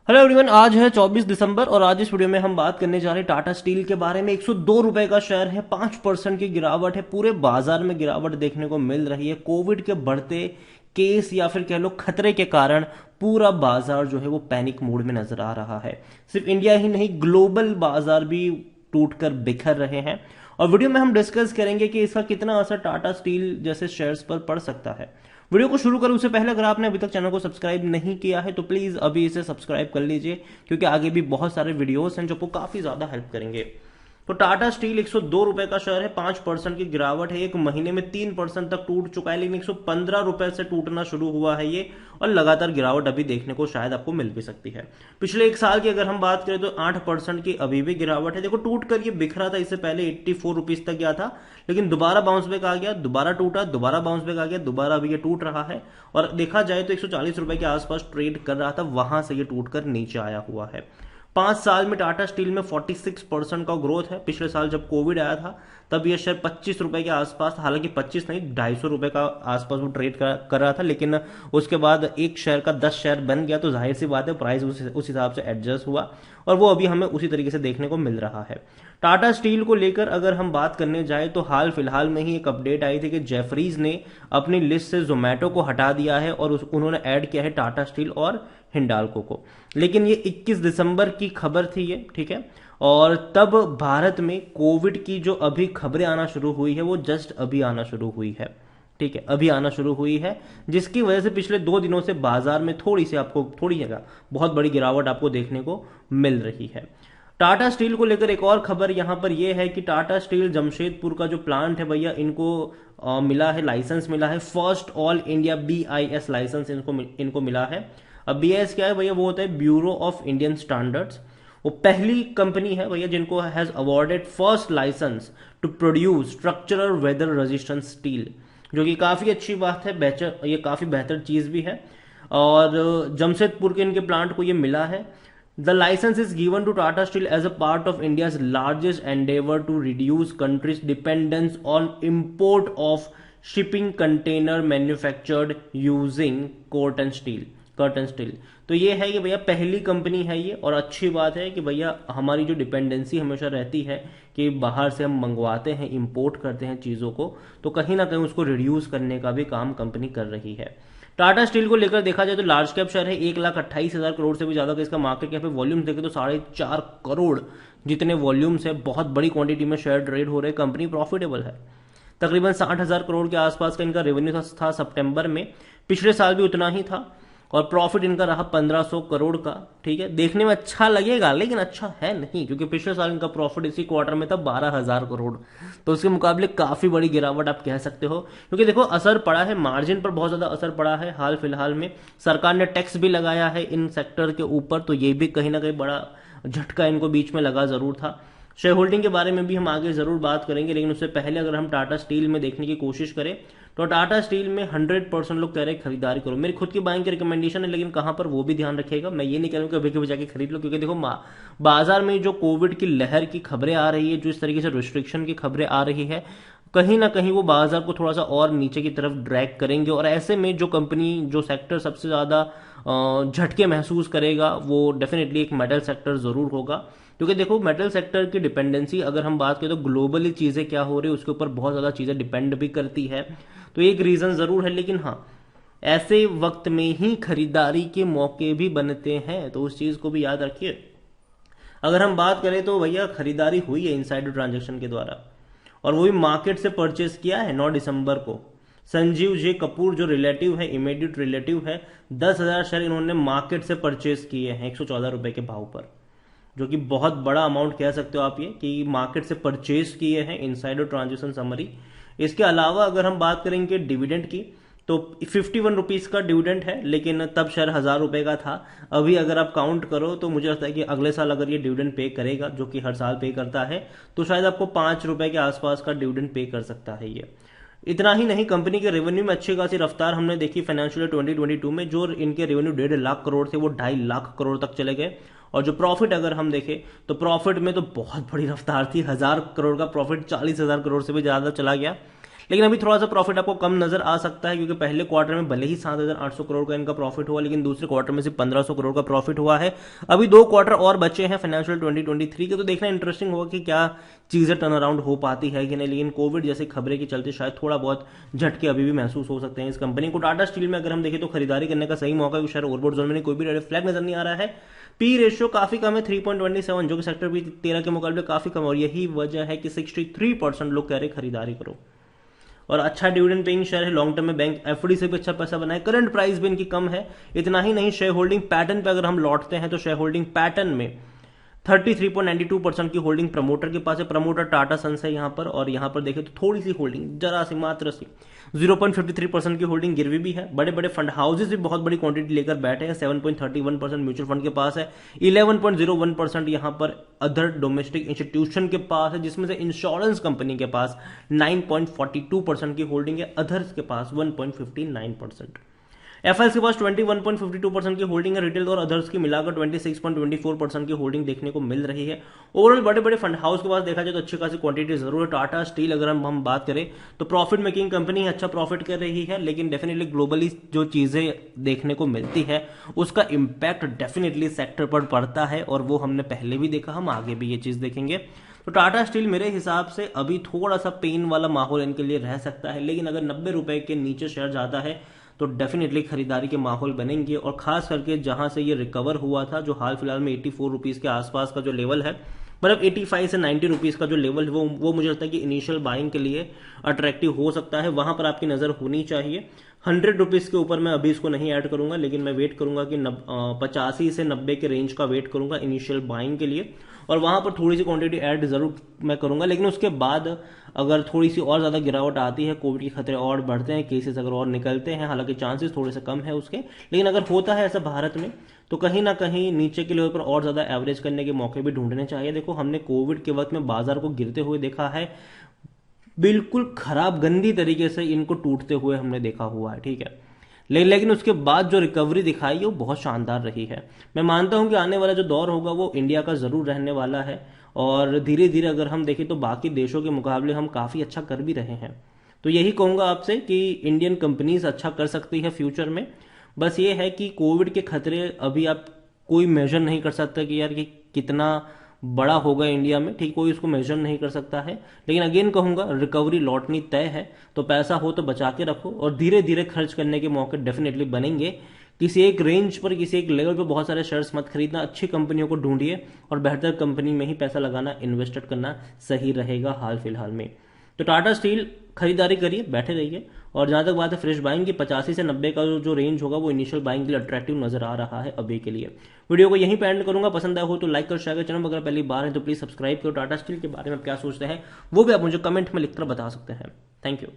Hello everyone, आज है 24 दिसंबर और आज इस वीडियो में हम बात करने जा रहे हैं टाटा स्टील के बारे में। 102 रुपए का शेयर है, 5% की गिरावट है। पूरे बाजार में गिरावट देखने को मिल रही है। कोविड के बढ़ते केस या फिर कह लो खतरे के कारण पूरा बाजार जो है वो पैनिक मोड में नजर आ रहा है। सिर्फ इंडिया ही नहीं, ग्लोबल बाजार भी टूटकर बिखर रहे हैं। और वीडियो में हम डिस्कस करेंगे कि इसका कितना असर टाटा स्टील जैसे शेयर्स पर पड़ सकता है। वीडियो को शुरू करूं उससे पहले अगर आपने अभी तक चैनल को सब्सक्राइब नहीं किया है तो प्लीज अभी इसे सब्सक्राइब कर लीजिए, क्योंकि आगे भी बहुत सारे वीडियोस हैं जो आपको काफी ज्यादा हेल्प करेंगे। तो टाटा स्टील 102 रुपए का शेयर है, 5% की गिरावट है। एक महीने में 3% तक टूट चुका है, लेकिन 115 रुपए से टूटना शुरू हुआ है ये, और लगातार गिरावट अभी देखने को शायद आपको मिल भी सकती है। पिछले एक साल की अगर हम बात करें तो 8% की अभी भी गिरावट है। देखो, टूट कर ये बिखरा था, इससे पहले 84 रुपीज तक गया था, लेकिन दोबारा बाउंस बैक आ गया, दोबारा टूटा, दोबारा बाउंस बैक आ गया, दोबारा अभी ये टूट रहा है। और देखा जाए तो 140 रुपए के आसपास ट्रेड कर रहा था, वहां से ये टूटकर नीचे आया हुआ है। 5 साल में टाटा स्टील में 46% का ग्रोथ है। पिछले साल जब कोविड आया था तब यह शेयर 25 रुपए के आसपास था, हालांकि 25 नहीं, 250 रुपए का आसपास वो ट्रेड कर रहा था, लेकिन उसके बाद एक शेयर का 10 शेयर बन गया, तो जाहिर सी बात है प्राइस उस हिसाब से एडजस्ट हुआ, और वो अभी हमें उसी तरीके से देखने को मिल रहा है। टाटा स्टील को लेकर अगर हम बात करने जाए तो हाल फिलहाल में ही एक अपडेट आई थी कि जेफरीज ने अपनी लिस्ट से जोमेटो को हटा दिया है और उन्होंने ऐड किया है टाटा स्टील और हिंडाल्को को। लेकिन ये 21 दिसंबर की खबर थी ये, ठीक है। और तब भारत में कोविड की जो अभी खबरें आना शुरू हुई है वो जस्ट अभी आना शुरू हुई है, ठीक है, अभी आना शुरू हुई है, जिसकी वजह से पिछले 2 दिनों से बाजार में थोड़ी जगह बहुत बड़ी गिरावट आपको देखने को मिल रही है। टाटा स्टील को लेकर एक और खबर यहां पर यह है कि टाटा स्टील जमशेदपुर का जो प्लांट है भैया, इनको मिला है लाइसेंस, मिला है first all India BIS licence इनको मिला है। अब BIS क्या है भैया? वो होता है ब्यूरो ऑफ इंडियन स्टैंडर्ड्स। वो पहली कंपनी है भैया जिनको has awarded first licence to produce structural weather resistant steel, जो कि काफी अच्छी बात है, ये काफी बेहतर चीज भी है। और जमशेदपुर के इनके प्लांट को ये मिला है। The license is given to Tata Steel as a part of India's largest endeavor to reduce country's dependence on import of shipping container manufactured using curtain steel। तो ये है कि भैया पहली कंपनी है ये, और अच्छी बात है कि भैया हमारी जो डिपेंडेंसी हमेशा रहती है कि बाहर से हम मंगवाते हैं, इंपोर्ट करते हैं चीज़ों को, तो कहीं ना कहीं उसको रिड्यूस करने का भी काम कंपनी कर रही है। टाटा स्टील को लेकर देखा जाए तो लार्ज कैप शेयर है, 1,28,000 करोड़ से भी ज्यादा का इसका मार्केट कैप है। वॉल्यूम देखे तो 4.5 करोड़ जितने वॉल्यूम्स है, बहुत बड़ी क्वांटिटी में शेयर ट्रेड हो रहे हैं। कंपनी प्रॉफिटेबल है, तकरीबन 60,000 करोड़ के आसपास का इनका रेवेन्यू था सितंबर में, पिछले साल भी उतना ही था, और प्रॉफिट इनका रहा 1500 करोड़ का। ठीक है, देखने में अच्छा लगेगा लेकिन अच्छा है नहीं, क्योंकि पिछले साल इनका प्रॉफिट इसी क्वार्टर में था 12,000 करोड़, तो उसके मुकाबले काफी बड़ी गिरावट आप कह सकते हो। क्योंकि देखो, असर पड़ा है, मार्जिन पर बहुत ज्यादा असर पड़ा है। हाल फिलहाल में सरकार ने टैक्स भी लगाया है इन सेक्टर के ऊपर, तो ये भी कहीं ना कहीं बड़ा झटका इनको बीच में लगा जरूर था। शेयर होल्डिंग के बारे में भी हम आगे जरूर बात करेंगे, लेकिन उससे पहले अगर हम टाटा स्टील में देखने की कोशिश करें तो टाटा स्टील में 100% लोग कह रहे हैं खरीदारी करो। मेरी खुद की बाइंग की रिकमेंडेशन है, लेकिन कहां पर वो भी ध्यान रखिएगा। मैं ये नहीं कह रहा हूं कि अभी के जाके खरीद लो, क्योंकि देखो बाजार में जो कोविड की लहर की खबरें आ रही है, जो इस तरीके से रिस्ट्रिक्शन की खबरें आ रही है, कहीं ना कहीं वो बाजार को थोड़ा सा और नीचे की तरफ ड्रैग करेंगे। और ऐसे में जो कंपनी, जो सेक्टर सबसे ज्यादा झटके महसूस करेगा वो डेफिनेटली एक मेटल सेक्टर जरूर होगा। क्योंकि देखो, मेटल सेक्टर की डिपेंडेंसी अगर हम बात करें तो ग्लोबली चीजें क्या हो रही है उसके ऊपर बहुत ज्यादा चीजें डिपेंड भी करती है, तो एक रीजन जरूर है। लेकिन हाँ, ऐसे वक्त में ही खरीदारी के मौके भी बनते हैं, तो उस चीज को भी याद रखिए। अगर हम बात करें तो भैया खरीदारी हुई है इनसाइडर ट्रांजेक्शन के द्वारा, और वो भी मार्केट से परचेस किया है 9 दिसंबर को। संजीव जे कपूर जो रिलेटिव है, इमीडिएट रिलेटिव है, 10,000 शेयर इन्होंने मार्केट से परचेस किए हैं 114 रुपए के भाव पर, जो कि बहुत बड़ा अमाउंट कह सकते हो आप ये कि मार्केट से परचेज किए हैं। Insider transaction summary. इसके अलावा अगर हम बात करेंगे डिविडेंड की तो 51 रुपीज का डिविडेंड है, लेकिन तब शेयर 1,000 रुपए का था। अभी अगर आप काउंट करो तो मुझे लगता है कि अगले साल अगर ये डिविडेंड पे करेगा, जो कि हर साल पे करता है, तो शायद आपको 5 रुपए के आसपास का डिविडेंड पे कर सकता है ये। इतना ही नहीं, कंपनी के रेवेन्यू में अच्छी खासी रफ्तार हमने देखी फाइनेंशियल 2022 में। जो इनके रेवेन्यू 1.5 लाख करोड़ थे वो 2.5 लाख करोड़ तक चले गए। और जो प्रॉफिट अगर हम देखें तो प्रॉफिट में तो बहुत बड़ी रफ्तार थी, 1,000 करोड़ का प्रॉफिट 40,000 करोड़ से भी ज्यादा चला गया। लेकिन अभी थोड़ा सा प्रॉफिट आपको कम नजर आ सकता है, क्योंकि पहले क्वार्टर में भले ही 7,800 करोड़ का इनका प्रॉफिट हुआ, लेकिन दूसरे क्वार्टर में सिर्फ 1,500 करोड़ का प्रॉफिट हुआ है। अभी 2 क्वार्टर और बचे हैं फाइनेंशियल 2023 के, तो देखना इंटरेस्टिंग होगा कि क्या चीजें टर्न अराउंड हो पाती है कि नहीं। लेकिन कोविड जैसी खबरें के चलते शायद थोड़ा बहुत झटके अभी भी महसूस हो सकते हैं इस कंपनी को। टाटा स्टील में अगर हम देखें तो खरीदारी करने का सही मौका, शेयर ओवरबॉट जोन में कोई भी रेड फ्लैग नजर नहीं आ रहा है। पी रेशियो काफी कम है 3.27, जो कि सेक्टर भी 13 के मुकाबले काफी कम, और यही वजह है कि 63% लोग कह रहे खरीदारी करो। और अच्छा डिविडेंड पेइंग शेयर है, लॉन्ग टर्म में बैंक एफडी से भी अच्छा पैसा बनाए, करंट प्राइस भी इनकी कम है। इतना ही नहीं, शेयर होल्डिंग पैटर्न पे अगर हम लौटते हैं तो शेयर होल्डिंग पैटर्न में 33.92% की होल्डिंग प्रमोटर के पास है। प्रमोटर टाटा सन्स है यहाँ पर, और यहाँ पर देखें तो थोड़ी सी होल्डिंग, जरा सी मात्र सी 0.53% की होल्डिंग गिरवी भी है। बड़े बड़े फंड हाउसेज भी बहुत बड़ी क्वांटिटी लेकर बैठे हैं। 7.31% म्यूचुअल फंड के पास है। 11.01% यहाँ पर अदर डोमेस्टिक इंस्टीट्यूशन के पास है, जिसमें से इंश्योरेंस कंपनी के पास 9.42% की होल्डिंग है। अदर्स के पास 1.59%। एफएल के पास 21.52% की होल्डिंग है। रिटेल और अदर्स की मिलाकर 26.24% की होल्डिंग देखने को मिल रही है। ओवरऑल बड़े बड़े फंड हाउस के पास देखा जाए तो अच्छी खासी क्वांटिटी जरूर है। टाटा स्टील अगर हम बात करें तो प्रॉफिट मेकिंग कंपनी है, अच्छा प्रॉफिट कर रही है, लेकिन डेफिनेटली ग्लोबली जो चीजें देखने को मिलती है उसका इंपैक्ट डेफिनेटली सेक्टर पर पड़ता है, और वो हमने पहले भी देखा, हम आगे भी ये चीज देखेंगे। तो टाटा स्टील मेरे हिसाब से अभी थोड़ा सा पेन वाला माहौल इनके लिए रह सकता है, लेकिन अगर 90 रुपए के नीचे शेयर जाता है तो डेफिनेटली खरीदारी के माहौल बनेंगे। और खास करके जहां से ये रिकवर हुआ था, जो हाल फिलहाल में 84 रुपीज के आसपास का जो लेवल है, मतलब 85 से 90 रुपीज का जो लेवल है, वो मुझे लगता है कि इनिशियल बाइंग के लिए अट्रैक्टिव हो सकता है। वहां पर आपकी नजर होनी चाहिए। 100 रुपीज के ऊपर मैं अभी इसको नहीं ऐड करूंगा, लेकिन मैं वेट करूंगा कि 85 से 90 के रेंज का वेट करूंगा इनिशियल बाइंग के लिए, और वहां पर थोड़ी सी क्वांटिटी ऐड जरूर मैं करूंगा। लेकिन उसके बाद अगर थोड़ी सी और ज्यादा गिरावट आती है, कोविड के खतरे और बढ़ते हैं, केसेस अगर और निकलते हैं, हालांकि चांसेस थोड़े से कम है उसके, लेकिन अगर होता है ऐसा भारत में तो कहीं ना कहीं नीचे के लेवल पर और ज्यादा एवरेज करने के मौके भी ढूंढने चाहिए। देखो, हमने कोविड के वक्त में बाजार को गिरते हुए देखा है, बिल्कुल खराब गंदी तरीके से इनको टूटते हुए हमने देखा हुआ है, ठीक है। लेकिन उसके बाद जो रिकवरी दिखाई वो बहुत शानदार रही है। मैं मानता हूं कि आने वाला जो दौर होगा वो इंडिया का जरूर रहने वाला है, और धीरे धीरे अगर हम देखें तो बाकी देशों के मुकाबले हम काफी अच्छा कर भी रहे हैं। तो यही कहूंगा आपसे कि इंडियन कंपनीज अच्छा कर सकती है फ्यूचर में। बस ये है कि कोविड के खतरे अभी आप कोई मेजर नहीं कर सकता कि यार कि कितना बड़ा होगा इंडिया में, ठीक, कोई उसको मेजर नहीं कर सकता है। लेकिन अगेन कहूंगा, रिकवरी लौटनी तय है, तो पैसा हो तो बचा के रखो, और धीरे धीरे खर्च करने के मौके डेफिनेटली बनेंगे। किसी एक रेंज पर, किसी एक लेवल पर बहुत सारे शेयर्स मत खरीदना, अच्छी कंपनियों को ढूंढिए और बेहतर कंपनी में ही पैसा लगाना, इन्वेस्टेड करना सही रहेगा हाल फिलहाल में। तो टाटा स्टील खरीदारी करिए, बैठे रहिए। और जहां तक बात है फ्रेश बाइंग की, 85 से 90 का जो रेंज होगा वो इनिशियल बाइंग के लिए अट्रैक्टिव नजर आ रहा है अभी के लिए। वीडियो को यहीं पे एंड करूंगा। पसंद आया हो तो लाइक कर, शेयर कर, चैनल अगर पहली बार है तो प्लीज सब्सक्राइब करो। टाटा स्टील के बारे में क्या सोचते हैं वो भी आप मुझे कमेंट में लिखकर बता सकते हैं। Thank you.